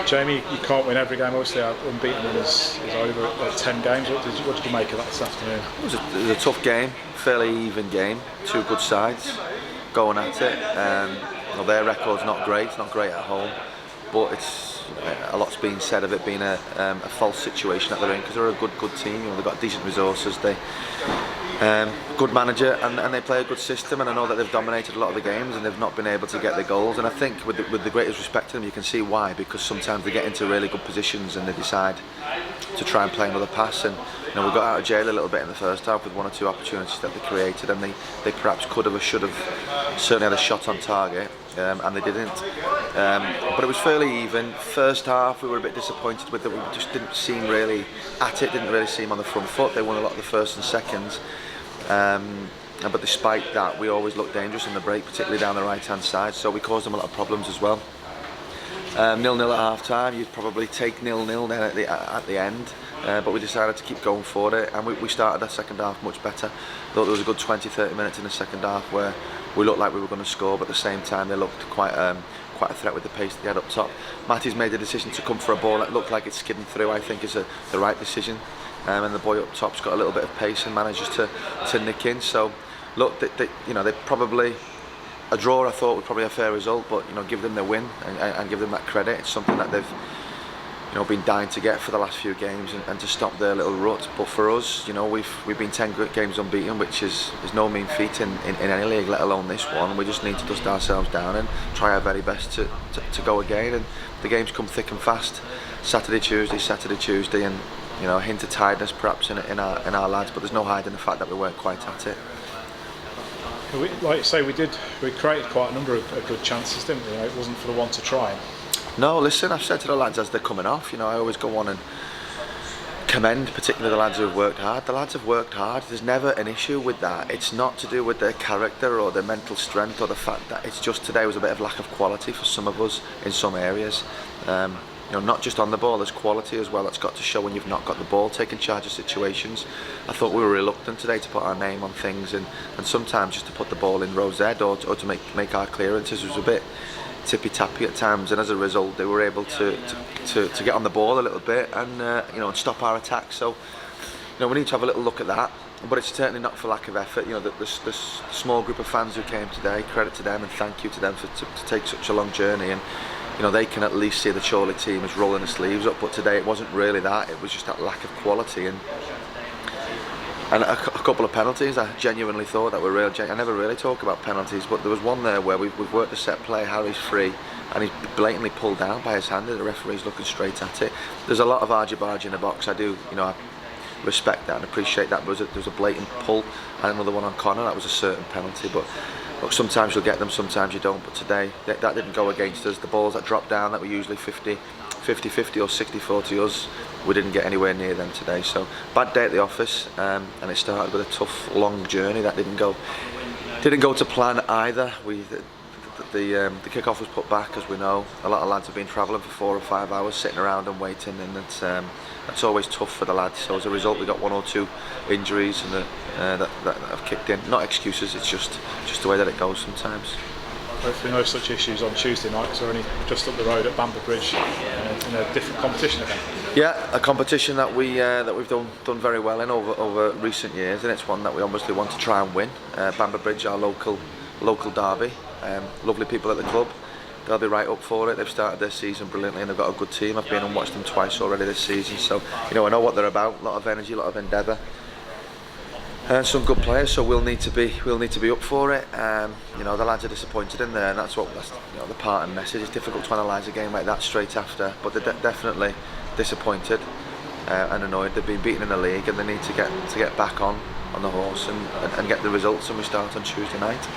Jamie, you can't win every game. Obviously, our unbeaten is over at 10 games. What did you make of that this afternoon? It was a tough game, fairly even game. Two good sides going at it. Their record's not great at home, but it's a lot's been said of it being a false situation that they're in, because they're a good team. They've got decent resources. Good manager, and they play a good system, and I know that they've dominated a lot of the games and they've not been able to get the goals, and I think with the greatest respect to them, you can see why, because sometimes they get into really good positions and they decide to try and play another pass. And we got out of jail a little bit in the first half with one or two opportunities that they created, and they perhaps could have or should have certainly had a shot on target, and they didn't. But it was fairly even. First half we were a bit disappointed with it. We just didn't seem really at it, didn't really seem on the front foot. They won a lot of the first and seconds. But despite that, we always looked dangerous on the break, particularly down the right hand side, so we caused them a lot of problems as well. 0-0 at half time. You'd probably take 0-0 then at the end, but we decided to keep going for it, and we started the second half much better. Thought there was a good 20-30 minutes in the second half where we looked like we were going to score, but at the same time they looked quite a threat with the pace they had up top. Matty's made the decision to come for a ball that looked like it's skidding through. I think is the right decision. And the boy up top's got a little bit of pace and manages to nick in. So look, they probably, a draw I thought would probably a fair result, but give them their win and give them that credit. It's something that they've been dying to get for the last few games, and to stop their little rut. But for us, we've been 10 games unbeaten, which is no mean feat in any league, let alone this one. We just need to dust ourselves down and try our very best to go again. And the games come thick and fast. Saturday, Tuesday, and a hint of tiredness perhaps in our lads, but there's no hiding the fact that we weren't quite at it. Like you say, we created quite a number of good chances, didn't we? It wasn't for the one to try. No, listen, I've said to the lads as they're coming off, I always go on and commend particularly the lads who have worked hard. The lads have worked hard. There's never an issue with that. It's not to do with their character or their mental strength, or the fact that it's just today was a bit of lack of quality for some of us in some areas. Not just on the ball, there's quality as well that's got to show when you've not got the ball, taking charge of situations. I thought we were reluctant today to put our name on things, and sometimes just to put the ball in row Z, or to make our clearances was a bit tippy-tappy at times, and as a result they were able to get on the ball a little bit and stop our attacks. So we need to have a little look at that, but it's certainly not for lack of effort. The small group of fans who came today, credit to them and thank you to them to take such a long journey, and they can at least see the Chorley team as rolling the sleeves up. But today it wasn't really that, it was just that lack of quality, and a couple of penalties. I genuinely thought that were real. I never really talk about penalties, but there was one there where we've worked a set play, Harry's free, and he's blatantly pulled down by his hand, and the referee's looking straight at it. There's a lot of argy-bargy in the box. I do, I respect that and appreciate that, but there was a blatant pull, and another one on Connor, that was a certain penalty. But look, sometimes you'll get them, sometimes you don't, but today that didn't go against us. The balls that dropped down that were usually 50-50 or 60-40 us, we didn't get anywhere near them today. So bad day at the office, and it started with a tough long journey that didn't go to plan either. The kick-off was put back, as we know. A lot of lads have been travelling for 4 or 5 hours sitting around and waiting, and that's always tough for the lads. So as a result we got 1 or 2 injuries and that have kicked in. Not excuses, it's just the way that it goes sometimes. Hopefully no such issues on Tuesday night, because we're only just up the road at Bamber Bridge in a different competition again. Yeah, a competition that we've done very well in over recent years, and it's one that we obviously want to try and win. Bamber Bridge, our local derby. Lovely people at the club. They'll be right up for it. They've started their season brilliantly and they've got a good team. I've been and watched them twice already this season, so I know what they're about. A lot of energy, a lot of endeavour. Some good players, so we'll need to be up for it. The lads are disappointed in there, and that's the part and message. It's difficult to analyse a game like that straight after, but they're definitely disappointed and annoyed. They've been beaten in the league, and they need to get back on the horse and get the results, and we start on Tuesday night.